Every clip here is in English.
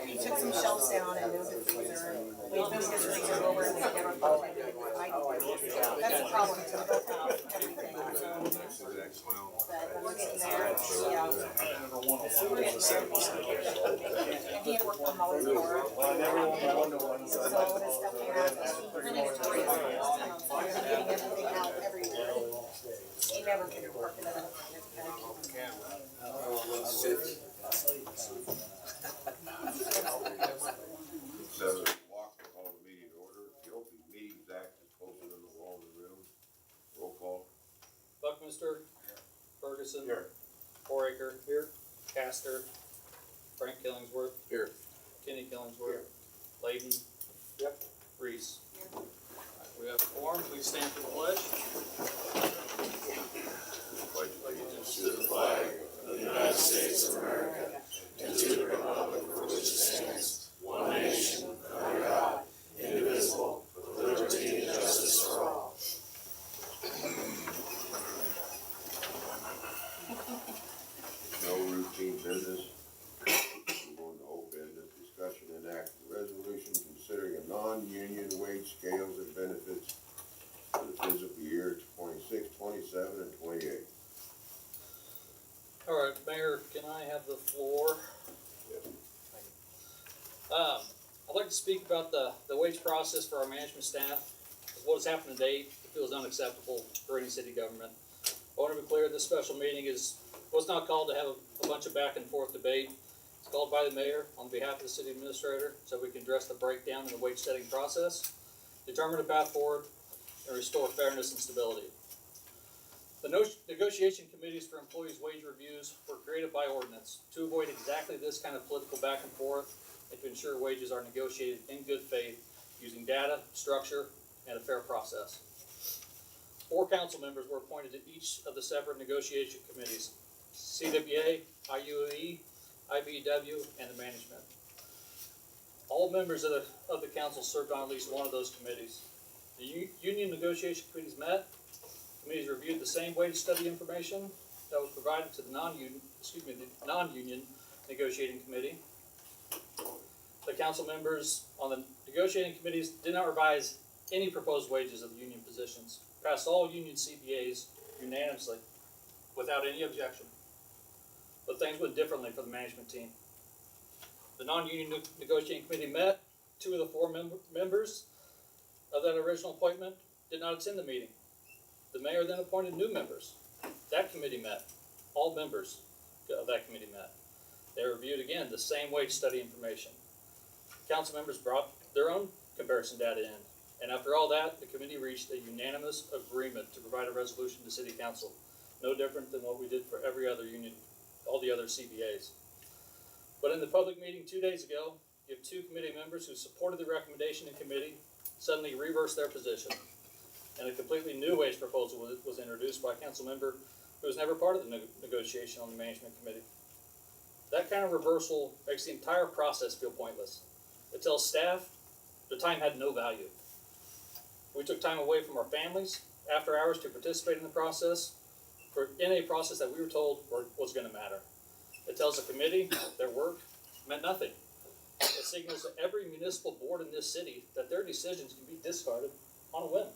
He took some shelves down and moved the freezer. We moved his freezer over and we never thought it would. That's a problem to both out everything, so. But we're getting there, yeah. We're getting there. And he had worked on Molly's car. So all this stuff came out. Really notorious. Getting everything out every week. He never could work it out. So, walk to call the meeting to order. The Open Meetings Act is posted on the wall in the room. Roll call. Buckminster. Ferguson. Here. Foraker. Here. Castor. Frank Killingsworth. Here. Kenny Killingsworth. Layden. Yep. Reese. We have a quorum. Please stand for the pledge. Pledge allegiance To the flag of the United States of America and to the republic for which it stands, one nation, under God, indivisible, with liberty and justice for all. No routine business. We're going to old business discussion and act resolution considering a non-union wage scales and benefits for the fiscal year 26, 27, and 28. All right, Mayor, can I have the floor? I'd like to speak about the wage process for our management staff. What has happened to date feels unacceptable for any city government. I want to be clear, this special meeting was not called to have a bunch of back and forth debate. It's called by the mayor on behalf of the city administrator so we can address the breakdown in the wage setting process, determine a path forward, and restore fairness and stability. The negotiation committees for employees' wage reviews were created by ordinance to avoid exactly this kind of political back and forth and to ensure wages are negotiated in good faith using data, structure, and a fair process. 4 council members were appointed to each of the separate negotiation committees: CWA, IUE, IBEW, and the management. All members of the council served on at least one of those committees. The union negotiation committees met. Committees reviewed the same wage study information that was provided to the non-union negotiating committee. The council members on the negotiating committees did not revise any proposed wages of the union positions, passed all union CBAs unanimously without any objection. But things went differently for the management team. The non-union negotiating committee met. 2 of the 4 members of that original appointment did not attend the meeting. The mayor then appointed new members. That committee met. All members of that committee met. They reviewed again the same wage study information. Council members brought their own comparison data in. And after all that, the committee reached a unanimous agreement to provide a resolution to City Council. No different than what we did for every other union, all the other CBAs. But in the public meeting 2 days ago, you have 2 committee members who supported the recommendation in committee suddenly reversed their position. And a completely new wage proposal was introduced by a council member who was never part of the negotiation on the management committee. That kind of reversal makes the entire process feel pointless. It tells staff the time had no value. We took time away from our families after hours to participate in the process, in a process that we were told was going to matter. It tells the committee their work meant nothing. It signals to every municipal board in this city that their decisions can be discarded on a whim.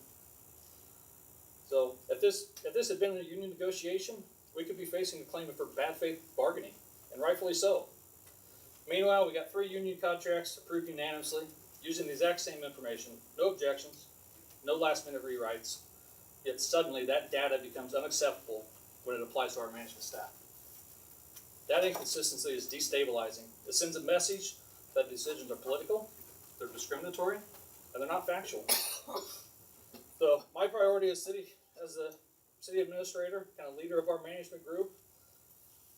So if this had been a union negotiation, we could be facing a claim for bad faith bargaining, and rightfully so. Meanwhile, we got 3 union contracts approved unanimously, using the exact same information, no objections, no last minute rewrites, yet suddenly that data becomes unacceptable when it applies to our management staff. That inconsistency is destabilizing. It sends a message that decisions are political, they're discriminatory, and they're not factual. So my priority as the city administrator, kind of leader of our management group,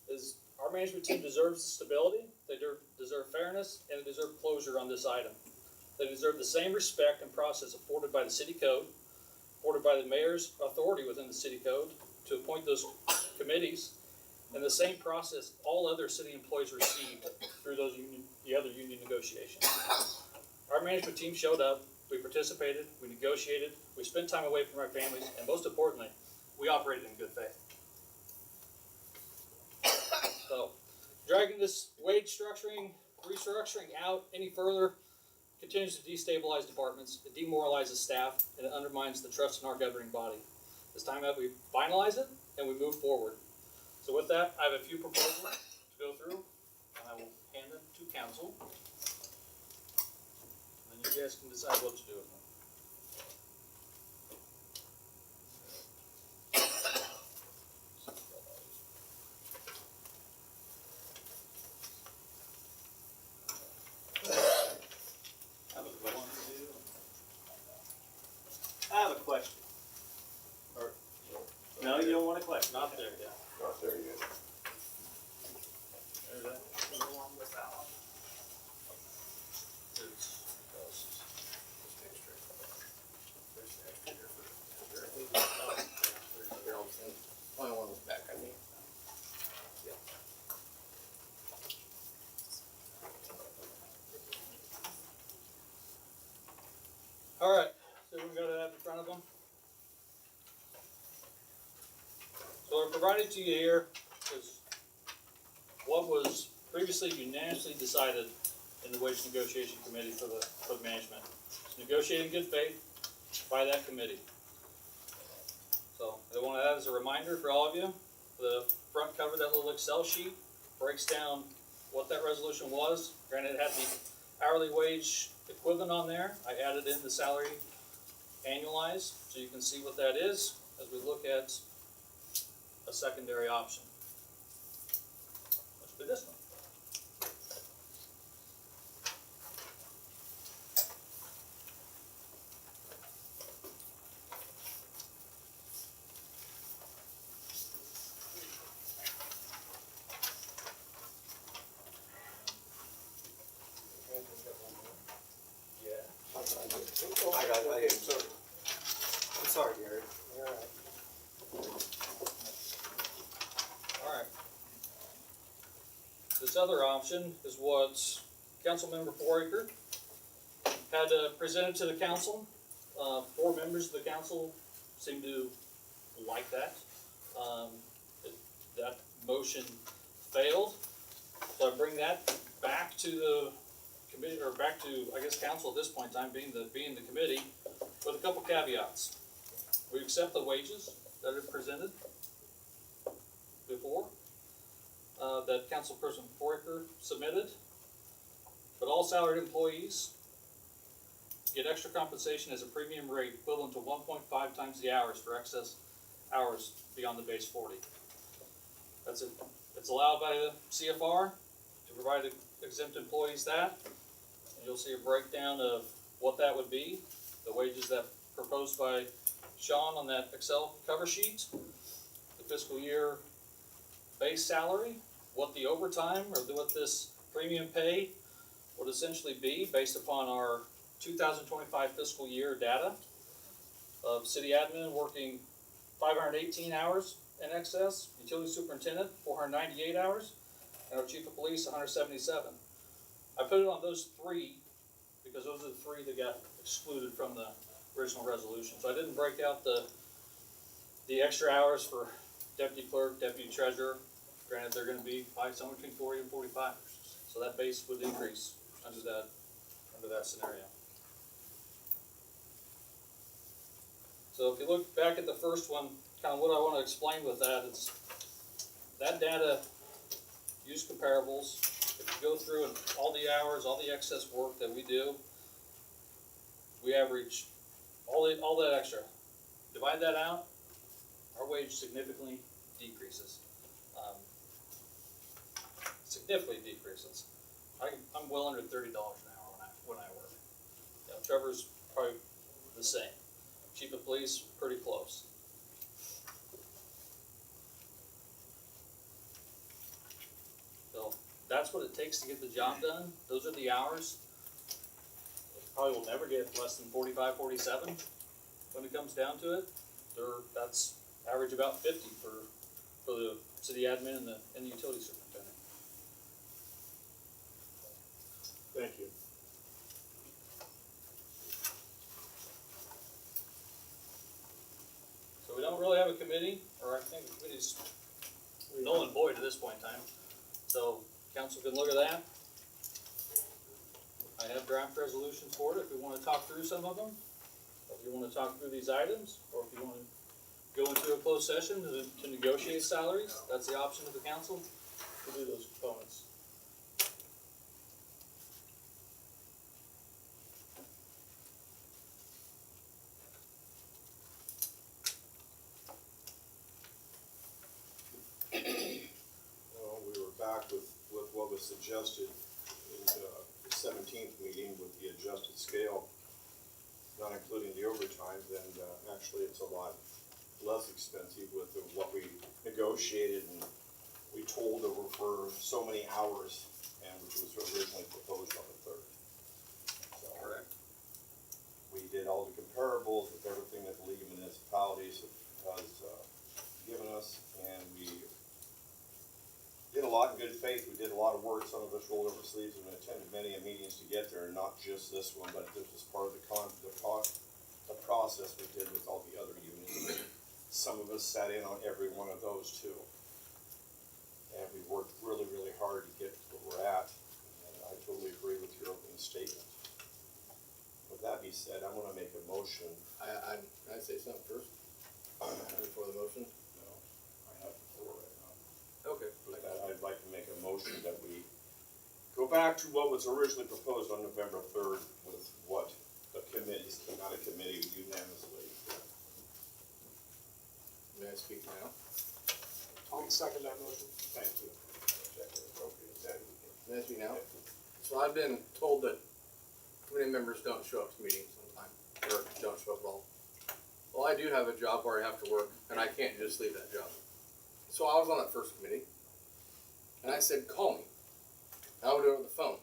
is our management team deserves stability, they deserve fairness, and they deserve closure on this item. They deserve the same respect and process afforded by the city code, afforded by the mayor's authority within the city code to appoint those committees, and the same process all other city employees received through the other union negotiations. Our management team showed up, we participated, we negotiated, we spent time away from our families, and most importantly, we operated in good faith. So, Dragging this wage restructuring out any further continues to destabilize departments, it demoralizes staff, and it undermines the trust in our governing body. It's time that we finalize it and we move forward. So with that, I have a few proposals to go through, and I will hand them to council. And then you guys can decide what to do with them. I have a question. Or, no, you don't want a question? Not there yet. Not there yet. There's that. Only one was back, I think. All right, so we got it up in front of them. So I provided to you here is what was previously unanimously decided in the wage negotiation committee for the management. It's negotiated in good faith by that committee. So I want to add as a reminder for all of you, the front cover, that little Excel sheet breaks down what that resolution was. Granted, it had the hourly wage equivalent on there. I added in the salary annualized, so you can see what that is as we look at a secondary option, which would be this one. I did, so. I'm sorry, Gary. You're all right. Alright. This other option is what Councilmember Foraker had presented to the council. 4 members of the council seem to like that. That motion failed. So I bring that back to the committee, or back to, I guess, council at this point in time, being the committee, with a couple caveats. We accept the wages that are presented before, that Councilperson Foraker submitted, but all salaried employees get extra compensation as a premium rate equivalent to 1.5 times the hours for excess hours beyond the base 40. That's it. It's allowed by the CFR to provide exempt employees that. And you'll see a breakdown of what that would be, the wages that proposed by Sean on that Excel cover sheet, the fiscal year base salary, what the overtime or what this premium pay would essentially be based upon our 2025 fiscal year data of city admin working 518 hours in excess, utility superintendent 498 hours, and our chief of police 177. I put it on those 3 because those are the 3 that got excluded from the original resolution. So I didn't break out the extra hours for deputy clerk, deputy treasurer. Granted, they're gonna be probably somewhere between 40 and 45. So that base would increase under that scenario. So if you look back at the first one, kind of what I want to explain with that is that data use comparables. If you go through and all the hours, all the excess work that we do, we average all that extra. Divide that out, our wage significantly decreases. Significantly decreases. I'm well under $30 an hour when I work. You know, Trevor's probably the same. Chief of police, pretty close. So that's what it takes to get the job done. Those are the hours. Probably will never get less than 45, 47 when it comes down to it. That's average about 50 for the city admin and the utility superintendent. Thank you. So we don't really have a committee, or I think the committee's null and void at this point in time. So council can look at that. I have draft resolutions for it, if we wanna talk through some of them, or if you wanna talk through these items, or if you wanna go into a closed session to negotiate salaries, that's the option of the council, to do those components. Well, we were back with what was suggested in the 17th meeting with the adjusted scale, not including the overtime, then actually it's a lot less expensive with what we negotiated and we told over for so many hours, and which was originally proposed on the 3rd. So Correct. we did all the comparables with everything that the League of Municipalities has given us, and we did a lot in good faith. We did a lot of work. Some of us rolled up our sleeves and attended many meetings to get there, not just this one, but this was part of the process we did with all the other unions. Some of us sat in on every one of those too. And we worked really, really hard to get to where we're at, and I totally agree with your opening statement. With that being said, I wanna make a motion. Can I say something first? Before the motion? No, I have the floor right now. Okay. With that, I'd like to make a motion that we go back to what was originally proposed on November 3rd with what the committees, came out of committee unanimously. May I speak now? I'll second that motion. Thank you. May I speak now? So I've been told that committee members don't show up to meetings sometime, or don't show up at all. Well, I do have a job where I have to work, and I can't just leave that job. So I was on that first committee, and I said, call me. I would do it on the phone.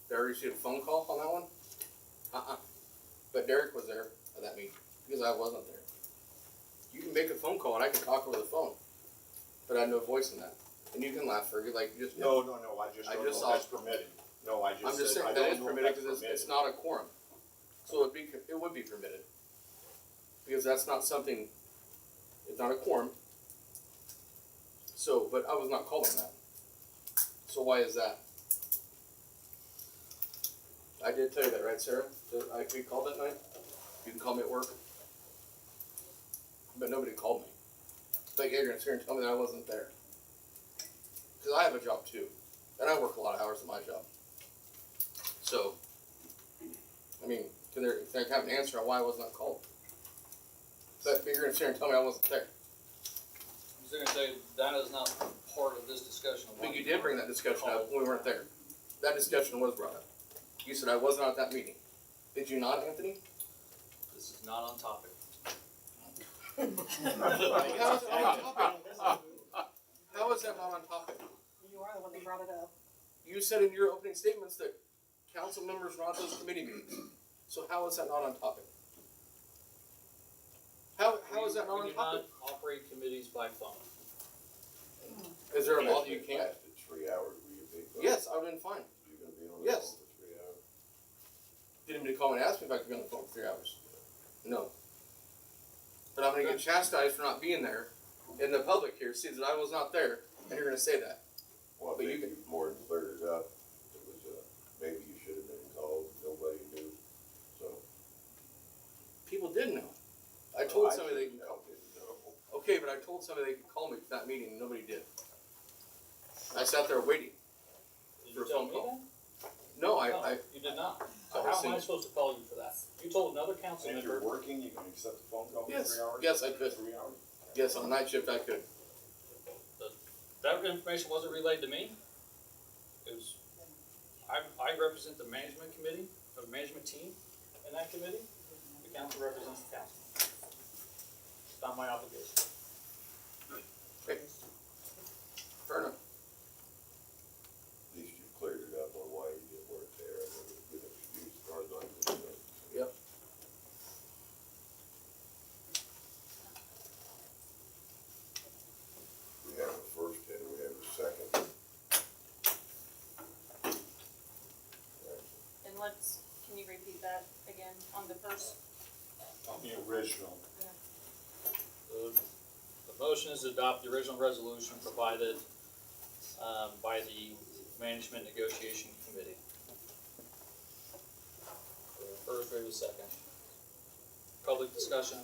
Did I receive a phone call on that one? But Derek was there at that meeting, because I wasn't there. You can make a phone call and I can talk over the phone, but I had no voice in that. And you can laugh, Fergie, like you just. No, I just I don't just know if that's permitted. No, I I'm just just said, saying I that don't is know if permitted that's because permitted. it's not a quorum. So it would be permitted. Because that's not something, it's not a quorum. So, but I was not called on that. So why is that? I did tell you that, right, Sarah? That I could be called that night? You can call me at work. But nobody called me. Like Adrian's here and tell me that I wasn't there. Cause I have a job too. And I work a lot of hours at my job. So, I mean, can they have an answer on why I was not called? But you're gonna sit here and tell me I wasn't there. I was gonna say, that is not part of this discussion. But you did bring that discussion up when we weren't there. That discussion was brought up. You said I wasn't at that meeting. Did you not, Anthony? This is not on topic. How is it not on topic? How is that not on topic? You are the one that brought it up. You said in your opening statements that council members were on those committee meetings. So how is that not on topic? How is that not on We do topic? not operate committees by phone. Is there a law that you can't? Lasted 3 hours, were you big? Yes, I would've been fine. You're gonna be on the Yes. phone for 3 hours? Didn't anybody call me and ask me if I could be on the phone for 3 hours? No. But I'm gonna get chastised for not being there, and the public here sees that I was not there, and you're gonna say that. Well, I But you think you've more than cleared it up. It was, maybe you should have been called, nobody knew, so. People did know. I told I somebody they didn't could call. know, didn't know. Okay, but I told somebody they could call me for that meeting, and nobody did. I sat there waiting. Did For you a tell phone me call. that? No, No, I you did not. I So was how am I saying- supposed to call you for that? You told another council And if you're member, working, you can accept the phone call for Yes. 3 hours? Yes, I could. 3 hours? yes, on night shift I could. that information wasn't relayed to me. It was, I represent the management committee, or the management team in that committee. The council represents the council. It's not my obligation. Okay. Fair enough. At least you cleared it up on why you didn't work there, and it was a good excuse as far as I'm concerned. Yep. We have a first and we have a second. And can you repeat that again on the first? On the original. The motion is to adopt the original resolution provided by the Management Negotiation Committee. First, read a second. Public discussion.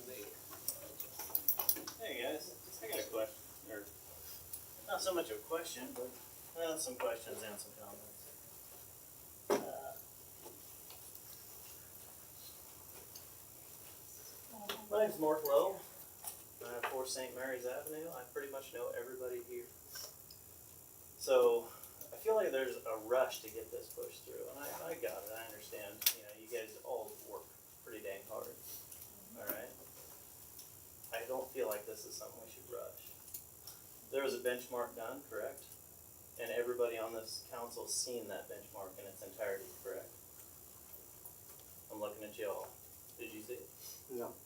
Hey guys, I got a question, or not so much a question, but some questions and some comments. My name's Mark Lowe. I'm at 4 St. Mary's Avenue. I pretty much know everybody here. So I feel like there's a rush to get this pushed through, and I got it. I understand. You know, you guys all work pretty dang hard. All right. I don't feel like this is something we should rush. There was a benchmark done, correct? And everybody on this council's seen that benchmark in its entirety, correct? I'm looking at y'all. Did you see it? No.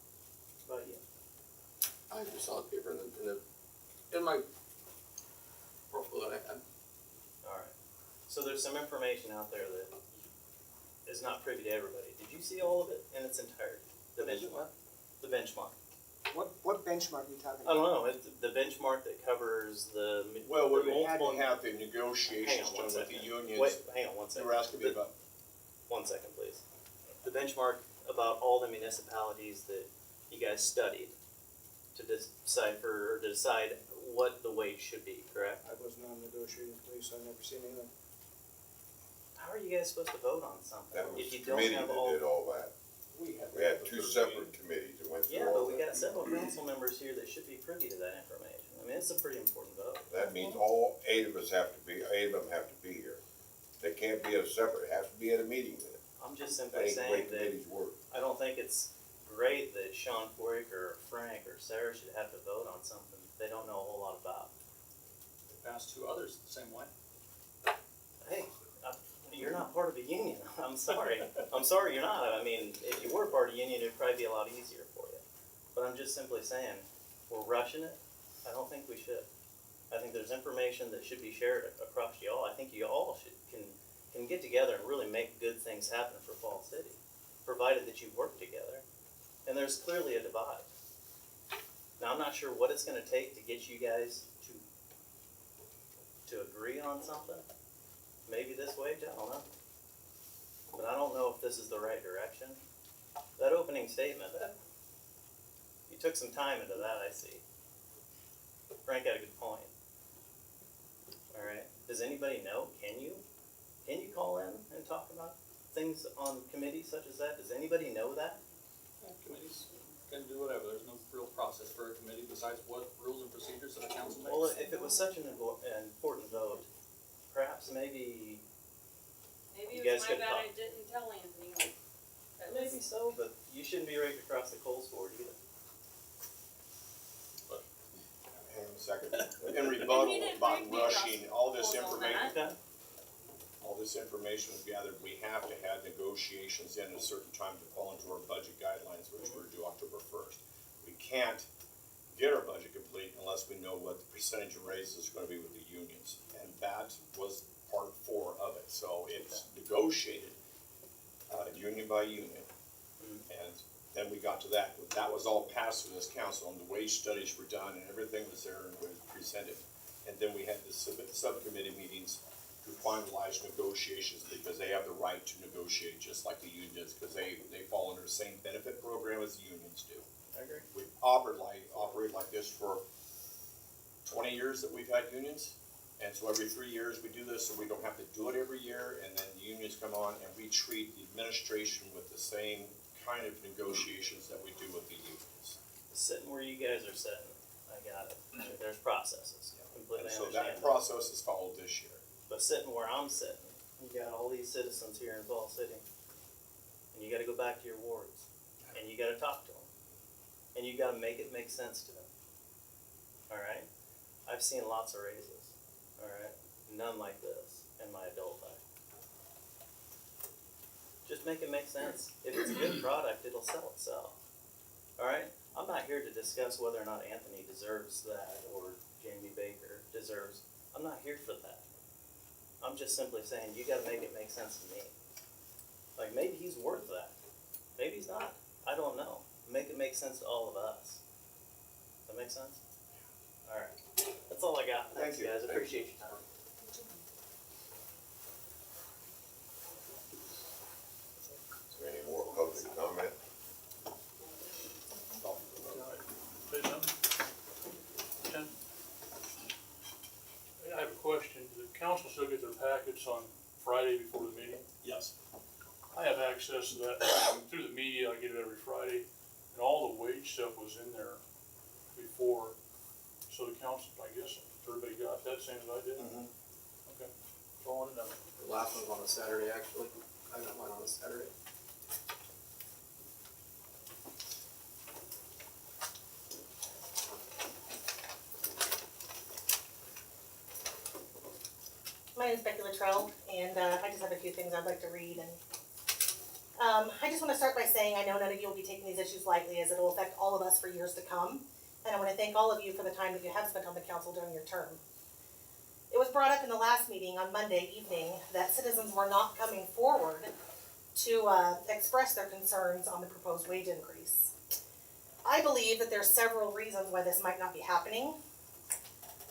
About you? I just saw the paper in my profile that I had. Alright. So there's some information out there that is not privy to everybody. Did you see all of it in its entirety? The benchmark? The benchmark. What benchmark are you talking I about? don't know, it's the benchmark that covers the. Well, we the had to multiple- have the negotiations Hang on one done with the second. unions. Wait, hang on one You second. were asking me about, 1 second, please. The benchmark about all the municipalities that you guys studied to decide what the wage should be, correct? I was not negotiating, please, so I've never seen anything. How are you guys supposed to vote on something That was if you the don't committee have that all? did all that. We had two separate committees that went through Yeah, all but we that. got several council members here that should be privy to that information. I mean, it's a pretty important vote. That means all 8 of us have to be, 8 of them have to be here. They can't be at a separate, it has to be at a meeting with it. I'm just That simply ain't the way saying that committees work. I don't think it's great that Sean Foyk or Frank or Sarah should have to vote on something they don't know a whole lot about. They passed 2 others the same way. Hey, you're not part of a union. I'm sorry. I'm sorry you're not. I mean, if you were part of a union, it'd probably be a lot easier for you. But I'm just simply saying, we're rushing it. I don't think we should. I think there's information that should be shared across y'all. I think you all can get together and really make good things happen for Fall City, provided that you work together. And there's clearly a divide. Now, I'm not sure what it's gonna take to get you guys to agree on something. Maybe this wage, I don't know. But I don't know if this is the right direction. That opening statement, you took some time into that, I see. Frank had a good point. Alright, does anybody know, can you call in and talk about things on committees such as that? Does anybody know that? Committees can do whatever. There's no real process for a committee besides what rules and procedures that the council makes. Well, if it was such an important vote, perhaps maybe, Maybe You it was guys my could bad talk. I didn't tell Anthony. That maybe was, so, but you shouldn't be raked across the coals for it either. hang on a second, in rebuttal didn't about bring me rushing, all this Hold on information, that. Okay. all this information was gathered, we have to have negotiations in a certain time to fall into our budget guidelines, which were due October 1st. We can't get our budget complete unless we know what the percentage of raises is gonna be with the unions. And that was part 4 of it, so it's negotiated, union by union. And then we got to that, that was all passed through this council, and the wage studies were done, and everything was there and was presented. And then we had the subcommittee meetings to finalize negotiations, because they have the right to negotiate just like the unions, because they fall under the same benefit program as the unions do. I agree. We've operated like this for 20 years that we've had unions, and so every 3 years we do this, so we don't have to do it every year, and then the unions come on, and we treat the administration with the same kind of negotiations that we do with the unions. Sitting where you guys are sitting, I got it. There's processes, completely And so understand that process is followed this year. But sitting where I'm sitting, you got all these citizens here in Fall City, and you gotta go back to your wards, and you gotta talk to them, and you gotta make it make sense to them. Alright? I've seen lots of raises, alright? None like this in my adult life. Just make it make sense. If it's a good product, it'll sell itself. Alright? I'm not here to discuss whether or not Anthony deserves that, or Jamie Baker deserves, I'm not here for that. I'm just simply saying, you gotta make it make sense to me. Like, maybe he's worth that. Maybe he's not. I don't know. Make it make sense to all of us. Does that make sense? Alright. That's all I got. Thanks, Thank you. guys. Appreciate your time. council still get their packets on Friday before the meeting? Yes. I have access to that through the media, I get it every Friday, and all the wage stuff was in there before. So the council, I guess, everybody got that same as I did? Mhm. Okay, so I wanted to know. The last one's on a Saturday, actually. I got mine on a Saturday. My name is Becky Luttrell, and I just have a few things I'd like to read. And I just want to start by saying I know none of you will be taking these issues lightly, as it will affect all of us for years to come. And I want to thank all of you for the time that you have spent on the council during your term. It was brought up in the last meeting on Monday evening that citizens were not coming forward to express their concerns on the proposed wage increase. I believe that there are several reasons why this might not be happening.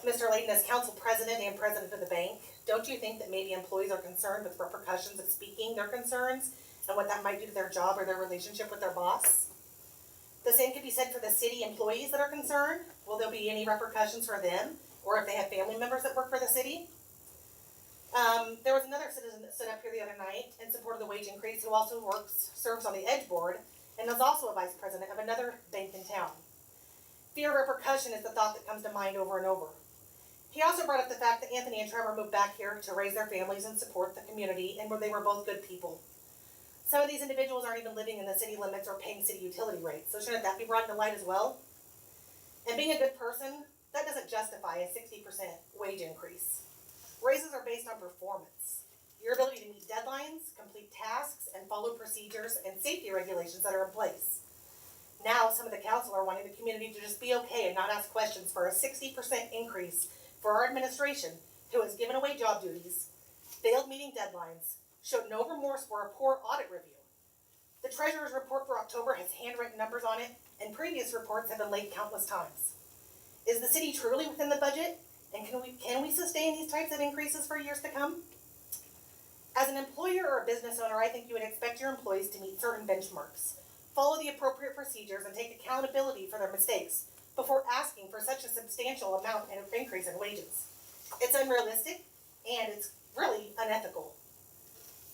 Mr. Layton, as council president and president of the bank, don't you think that maybe employees are concerned with repercussions of speaking their concerns and what that might do to their job or their relationship with their boss? The same could be said for the city employees that are concerned. Will there be any repercussions for them, or if they have family members that work for the city? There was another citizen that stood up here the other night in support of the wage increase who also serves on the Edge board, and is also a vice president of another bank in town. Fear of repercussion is the thought that comes to mind over and over. He also brought up the fact that Anthony and Trevor moved back here to raise their families and support the community, and where they were both good people. Some of these individuals aren't even living in the city limits or paying city utility rates, so shouldn't that be brought into light as well? And being a good person, that doesn't justify a 60% wage increase. Raises are based on performance. Your ability to meet deadlines, complete tasks, and follow procedures and safety regulations that are in place. Now, some of the council are wanting the community to just be okay and not ask questions for a 60% increase for our administration, who has given away job duties, failed meeting deadlines, showed no remorse for a poor audit review. The treasurer's report for October has handwritten numbers on it, and previous reports have been late countless times. Is the city truly within the budget, and can we sustain these types of increases for years to come? As an employer or a business owner, I think you would expect your employees to meet certain benchmarks, follow the appropriate procedures, and take accountability for their mistakes before asking for such a substantial amount of increase in wages. It's unrealistic, and it's really unethical.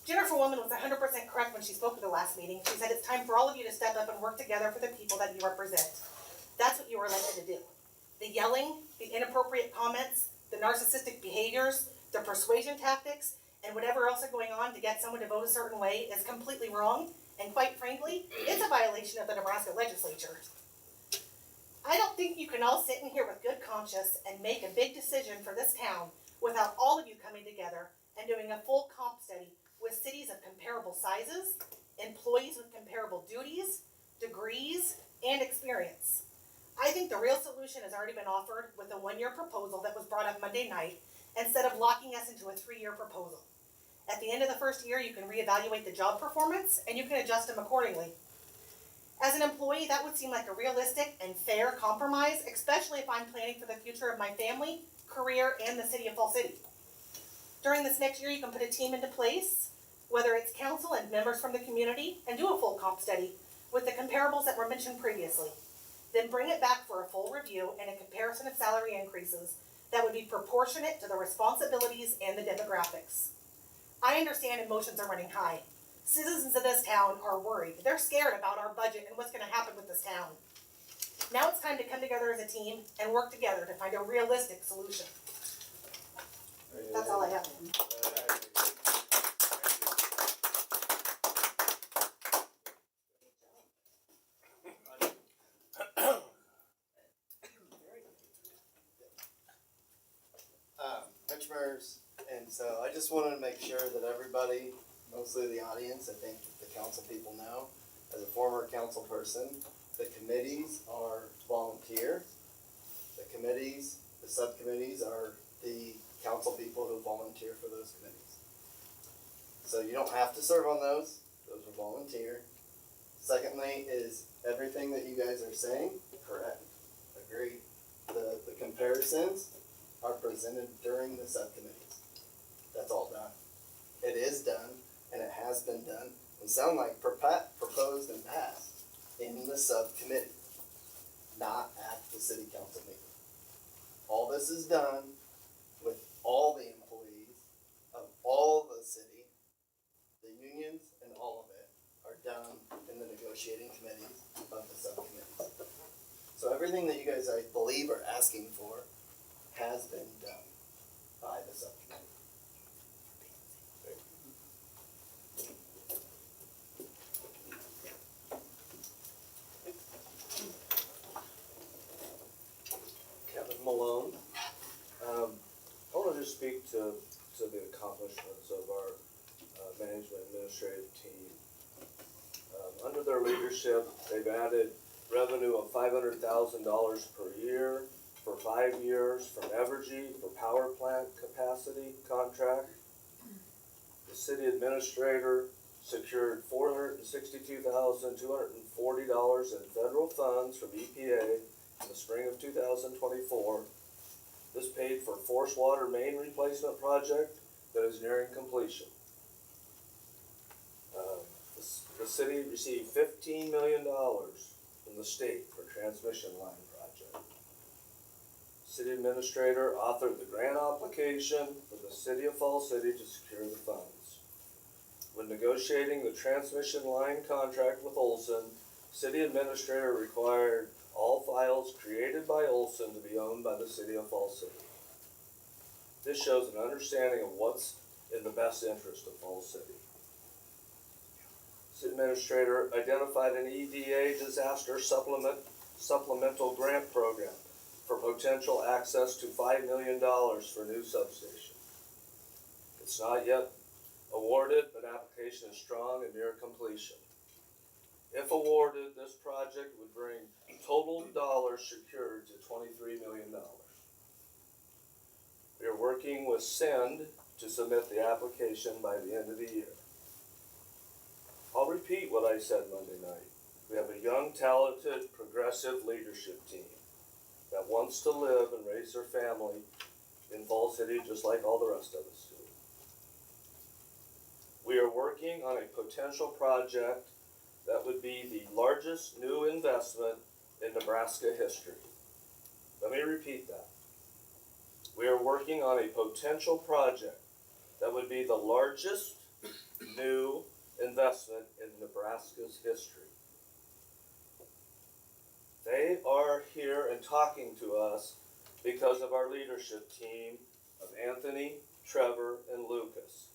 Jennifer Woman was 100% correct when she spoke at the last meeting. She said it's time for all of you to step up and work together for the people that you represent. That's what you were elected to do. The yelling, the inappropriate comments, the narcissistic behaviors, the persuasion tactics, and whatever else are going on to get someone to vote a certain way is completely wrong, and quite frankly, it's a violation of the Nebraska legislature. I don't think you can all sit in here with good conscience and make a big decision for this town without all of you coming together and doing a full comp study with cities of comparable sizes, employees with comparable duties, degrees, and experience. I think the real solution has already been offered with a 1-year proposal that was brought up Monday night instead of locking us into a 3-year proposal. At the end of the first year, you can reevaluate the job performance and you can adjust them accordingly. As an employee, that would seem like a realistic and fair compromise, especially if I'm planning for the future of my family, career, and the city of Fall City. During this next year, you can put a team into place, whether it's council and members from the community, and do a full comp study with the comparables that were mentioned previously. Then bring it back for a full review and a comparison of salary increases that would be proportionate to the responsibilities and the demographics. I understand emotions are running high. Citizens of this town are worried. They're scared about our budget and what's going to happen with this town. Now it's time to come together as a team and work together to find a realistic solution. That's all I have. Benchmarks, and so I just wanted to make sure that everybody, mostly the audience, I think the council people know, as a former council person, the committees are volunteer. The committees, the subcommittees are the council people who volunteer for those committees. So you don't have to serve on those are volunteer. Secondly is everything that you guys are saying, correct, agreed. The comparisons are presented during the subcommittees. That's all done. It is done, and it has been done, and sound like proposed and passed in the subcommittee, not at the city council meeting. All this is done with all the employees negotiating committees of the subcommittees. So everything that you guys, I believe, are asking for has been done by the subcommittee. Kevin Malone. I want to just speak to the accomplishments of our management administrative team. Under their leadership, they've added revenue of $500,000 per year for 5 years from Evergy for power plant capacity contract. The city administrator secured $462,240 in federal funds from EPA in the spring of 2024. This paid for forced water main replacement project that is nearing completion. The city received $15 million from the state for transmission line project. City administrator authored the grant application for the city of Falls City to secure the funds. When negotiating the transmission line contract with Olson, city administrator required all files created by Olson to be owned by the city of Falls City. This shows an understanding of what's in the best interest of Falls City. City administrator identified an EDA disaster supplemental grant program for potential access to $5 million for new substation. It's not yet awarded, but application is strong and near completion. If awarded, this project would bring total dollars secured to $23 million. We are working with SEND to submit the application by the end of the year. I'll repeat what I said Monday night. We have a young, talented, progressive leadership team that wants to live and raise their family in Falls City just like all the rest of us do. We are working on a potential project that would be the largest new investment in Nebraska history. Let me repeat that. We are working on a potential project that would be the largest new investment in Nebraska's history. They are here and talking to us because of our leadership team of Anthony, Trevor, and Lucas.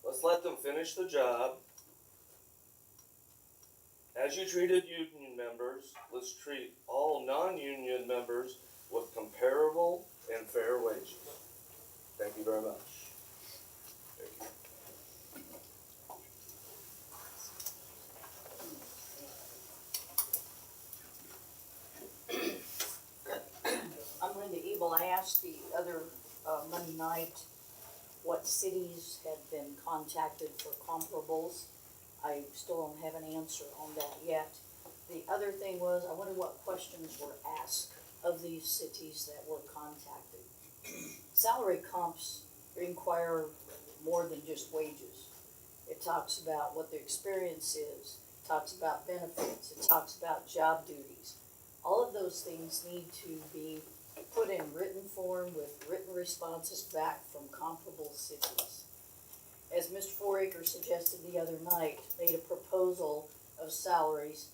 Let's let them finish the job. As you treated union members, let's treat all non-union members with comparable and fair wages. Thank you very much. Thank you. I'm Linda Ebel. I asked the other Monday night what cities had been contacted for comparables. I still don't have an answer on that yet. The other thing was, I wonder what questions were asked of these cities that were contacted. Salary comps require more than just wages. It talks about what the experience is, it talks about benefits, it talks about job duties. All of those things need to be put in written form with written responses back from comparable cities. As Mr. Foraker suggested the other night, made a proposal of salaries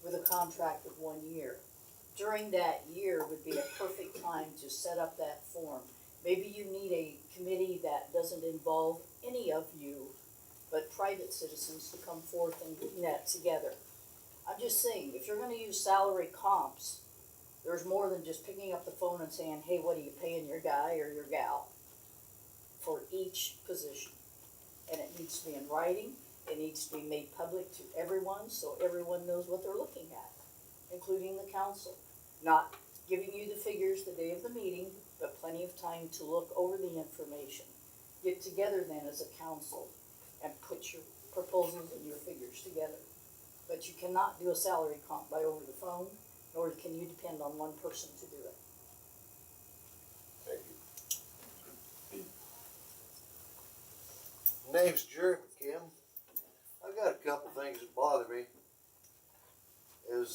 with a contract of 1 year. During that year would be a perfect time to set up that form. Maybe you need a committee that doesn't involve any of you, but private citizens to come forth and put that together. I'm just saying, if you're gonna use salary comps, there's more than just picking up the phone and saying, hey, what are you paying your guy or your gal for each position? And it needs to be in writing, it needs to be made public to everyone, so everyone knows what they're looking at, including the council. Not giving you the figures the day of the meeting, but plenty of time to look over the information. Get together then as a council and put your proposals and your figures together. But you cannot do a salary comp by over the phone, nor can you depend on one person to do it. Thank you. Name's Jerry McKim. I've got a couple things that bother me. You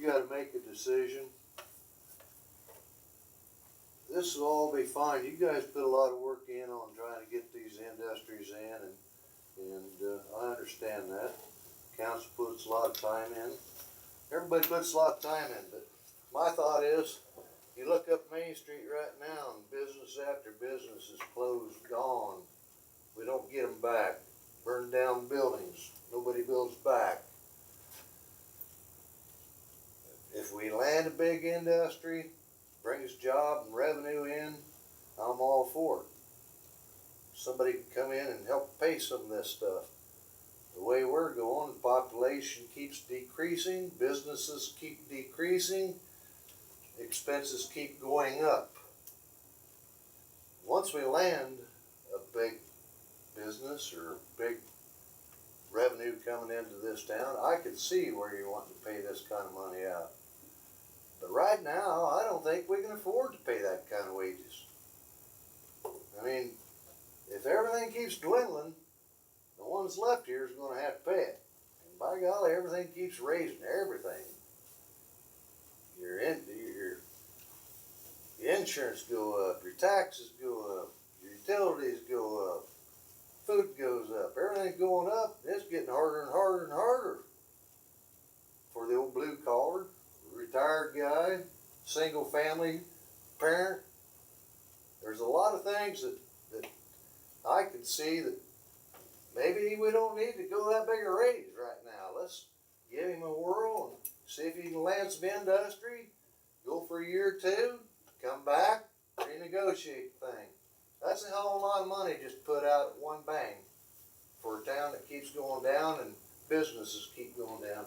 gotta make a decision. This will all be fine. You guys put a lot of work in on trying to get these industries in, and I understand that. council puts a lot of time in. Everybody puts a lot of time in, but my thought is, you look up Main Street right now and business after business is closed, gone. We don't get them back. Burn down buildings, nobody builds back. If we land a big industry, brings job and revenue in, I'm all for it. Somebody can come in and help pay some of this stuff. The way we're going, the population keeps decreasing, businesses keep decreasing, expenses keep going up. Once we land a big business or big revenue coming into this town, I could see where you want to pay this kind of money out. But right now, I don't think we can afford to pay that kind of wages. I mean, if everything keeps dwindling, the ones left here is gonna have to pay it. And by golly, everything keeps raising, everything. Your insurance go up, your taxes go up, your utilities go up, food goes up, everything's going up, and it's getting harder and harder and harder for the old blue collar, retired guy, single family parent. There's a lot of things that I can see that maybe we don't need to go that big a raise right now. Let's give him a whirl and see if he can land some industry, go for a year or two, come back, renegotiate the thing. That's a hell of a lot of money just put out at one bang for a town that keeps going down and businesses keep going down.